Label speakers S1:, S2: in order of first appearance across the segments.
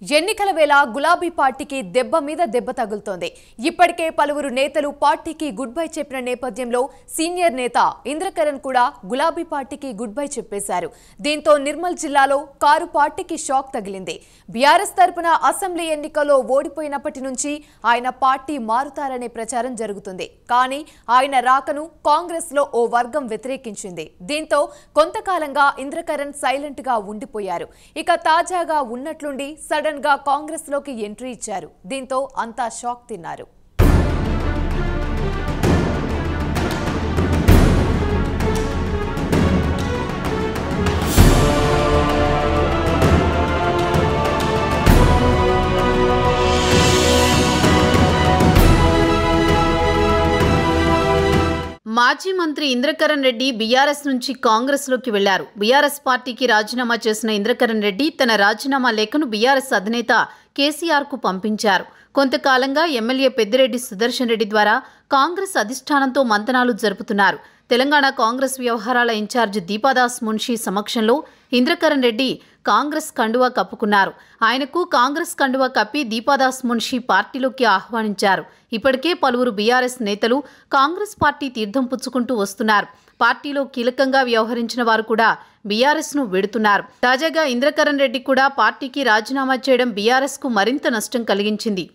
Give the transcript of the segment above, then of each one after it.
S1: ఎన్నికల వేళ గులాబీ పార్టీకి దెబ్బ మీద దెబ్బ తగులుతోంది. ఇప్పటికే పలువురు నేతలు పార్టీకి గుడ్ బై చెప్పిన నేపథ్యంలో సీనియర్ నేత ఇంద్రకరణ్ కూడా గులాబీ పార్టీకి గుడ్ బై చెప్పేశారు. దీంతో నిర్మల్ జిల్లాలో కారు పార్టీకి షాక్ తగిలింది. బీఆర్ఎస్ తరపున అసెంబ్లీ ఎన్నికల్లో ఓడిపోయినప్పటి నుంచి ఆయన పార్టీ మారుతారనే ప్రచారం జరుగుతుంది. కానీ ఆయన రాకను కాంగ్రెస్ లో ఓ వర్గం వ్యతిరేకించింది. దీంతో కొంతకాలంగా ఇంద్రకరణ్ సైలెంట్ గా ఉండిపోయారు. ఇక తాజాగా ఉన్నట్లుండి సడన్ గా కాంగ్రెస్ లోకి ఎంట్రీ ఇచ్చారు. దీంతో అంతా షాక్ తిన్నారు.
S2: మాజీ మంత్రి ఇంద్రకరణ్ రెడ్డి బీఆర్ఎస్ నుంచి కాంగ్రెస్ లోకి వెళ్లారు. బీఆర్ఎస్ పార్టీకి రాజీనామా చేసిన ఇంద్రకరణ్ రెడ్డి తన రాజీనామా లేఖను బీఆర్ఎస్ అధినేత కేసీఆర్ కు పంపించారు. కొంతకాలంగా ఎమ్మెల్యే పెద్దిరెడ్డి సుదర్శన్ రెడ్డి ద్వారా కాంగ్రెస్ అధిష్టానంతో మంతనాలు జరుపుతున్నారు. తెలంగాణ కాంగ్రెస్ వ్యవహారాల ఇన్ఛార్జ్ దీపాదాస్ మున్షి సమక్షంలో ఇంద్రకరణ్ రెడ్డి కాంగ్రెస్ కండువా కప్పుకున్నారు. ఆయనకు కాంగ్రెస్ కండువా కప్పి దీపాదాస్ మున్షి పార్టీలోకి ఆహ్వానించారు. ఇప్పటికే పలువురు బీఆర్ఎస్ నేతలు కాంగ్రెస్ పార్టీ తీర్థం పుచ్చుకుంటూ వస్తున్నారు. పార్టీలో కీలకంగా వ్యవహరించిన వారు కూడా బీఆర్ఎస్ ను వెడుతున్నారు. తాజాగా ఇంద్రకరణ్ రెడ్డి కూడా పార్టీకి రాజీనామా చేయడం బీఆర్ఎస్ కు మరింత నష్టం కలిగించింది.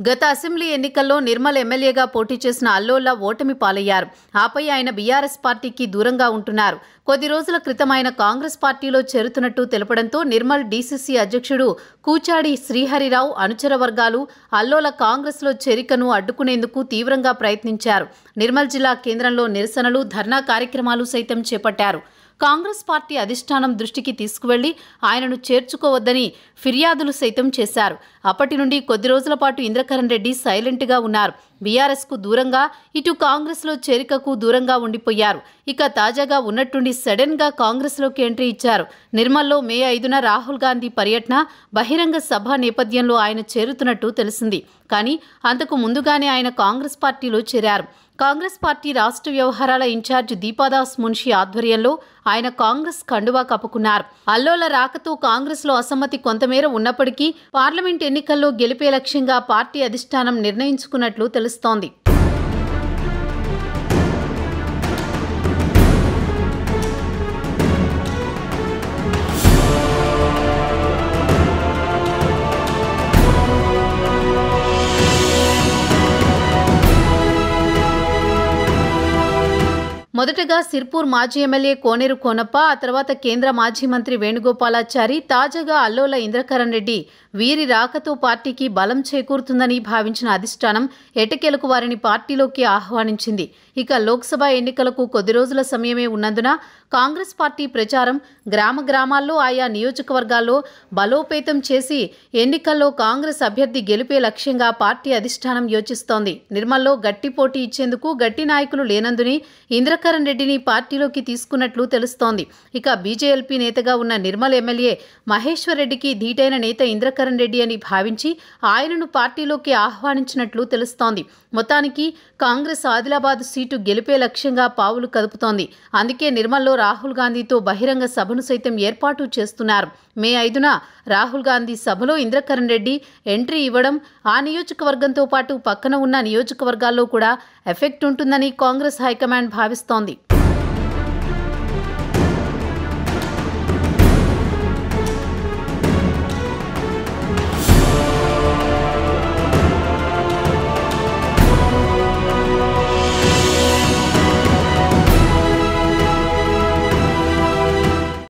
S2: గత అసెంబ్లీ ఎన్నికల్లో నిర్మల్ ఎమ్మెల్యేగా పోటీ చేసిన అల్లోల ఓటమి పాలయ్యారు. ఆపై ఆయన బీఆర్ఎస్ పార్టీకి దూరంగా ఉంటున్నారు. కొద్ది రోజుల క్రితం ఆయన కాంగ్రెస్ పార్టీలో చేరుతున్నట్టు తెలపడంతో నిర్మల్ డీసీసీ అధ్యక్షుడు కూచాడి శ్రీహరిరావు అనుచర వర్గాలు అల్లోల కాంగ్రెస్లో చేరికను అడ్డుకునేందుకు తీవ్రంగా ప్రయత్నించారు. నిర్మల్ జిల్లా కేంద్రంలో నిరసనలు, ధర్నా కార్యక్రమాలు సైతం చేపట్టారు. కాంగ్రెస్ పార్టీ అధిష్టానం దృష్టికి తీసుకువెళ్లి ఆయనను చేర్చుకోవద్దని ఫిర్యాదులు సైతం చేశారు. అప్పటి నుండి కొద్ది రోజుల పాటు ఇంద్రకరణ్ రెడ్డి సైలెంట్గా ఉన్నారు. బీఆర్ఎస్ కు దూరంగా, ఇటు కాంగ్రెస్ లో చేరికకు దూరంగా ఉండిపోయారు. ఇక తాజాగా ఉన్నట్టుండి సడన్ గా కాంగ్రెస్ లోకి ఎంట్రీ ఇచ్చారు. నిర్మల్లో మే 5న రాహుల్ గాంధీ పర్యటన, బహిరంగ సభ నేపథ్యంలో ఆయన చేరుతున్నట్టు తెలిసింది. కానీ అంతకు ముందుగానే ఆయన కాంగ్రెస్ పార్టీలో చేరారు. కాంగ్రెస్ పార్టీ రాష్ట్ర వ్యవహారాల ఇన్ఛార్జ్ దీపాదాస్ మున్షి ఆధ్వర్యంలో ఆయన కాంగ్రెస్ కండువా కప్పుకున్నారు. అల్లోల రాకతో కాంగ్రెస్ లో అసమ్మతి కొంతమేర ఉన్నప్పటికీ పార్లమెంట్ ఎన్నికల్లో గెలిపే లక్ష్యంగా పార్టీ అధిష్టానం నిర్ణయించుకున్నట్లు తెలుస్తోంది. మొదటగా సిర్పూర్ మాజీ ఎమ్మెల్యే కోనేరు కోనప్ప, ఆ తర్వాత కేంద్ర మాజీ మంత్రి వేణుగోపాలాచారి, తాజాగా అల్లోల ఇంద్రకరణ్ రెడ్డి వీరి రాకతో పార్టీకి బలం చేకూరుతుందని భావించిన అధిష్టానం ఎటకేలకు వారిని పార్టీలోకి ఆహ్వానించింది. ఇక లోక్సభ ఎన్నికలకు కొద్ది రోజుల సమయమే ఉన్నందున కాంగ్రెస్ పార్టీ ప్రచారం గ్రామ గ్రామాల్లో, ఆయా నియోజకవర్గాల్లో బలోపేతం చేసి ఎన్నికల్లో కాంగ్రెస్ అభ్యర్థి గెలిపే లక్ష్యంగా పార్టీ అధిష్టానం యోచిస్తోంది. నిర్మల్లో గట్టి పోటీ ఇచ్చేందుకు గట్టి నాయకులు లేనందుని ఇంద్రకరణ్ రెడ్డిని పార్టీలోకి తీసుకున్నట్లు తెలుస్తోంది. ఇక బీజేఎల్పీ నేతగా ఉన్న నిర్మల్ ఎమ్మెల్యే మహేశ్వర్ రెడ్డికి ధీటైన నేత ఇంద్రకరణ్ రెడ్డి అని భావించి ఆయనను పార్టీలోకి ఆహ్వానించినట్లు తెలుస్తోంది. మొత్తానికి కాంగ్రెస్ ఆదిలాబాద్ సీటు గెలిపే లక్ష్యంగా పావులు కదుపుతోంది. అందుకే నిర్మల్లో రాహుల్ గాంధీతో బహిరంగ సభను సైతం ఏర్పాటు చేస్తున్నారు. మే 5న రాహుల్ గాంధీ సభలో ఇంద్రకరణ్ రెడ్డి ఎంట్రీ ఇవ్వడం ఆ నియోజకవర్గంతో పాటు పక్కన ఉన్న నియోజకవర్గాల్లో కూడా ఎఫెక్ట్ ఉంటుందని కాంగ్రెస్ హైకమాండ్ భావిస్తోంది.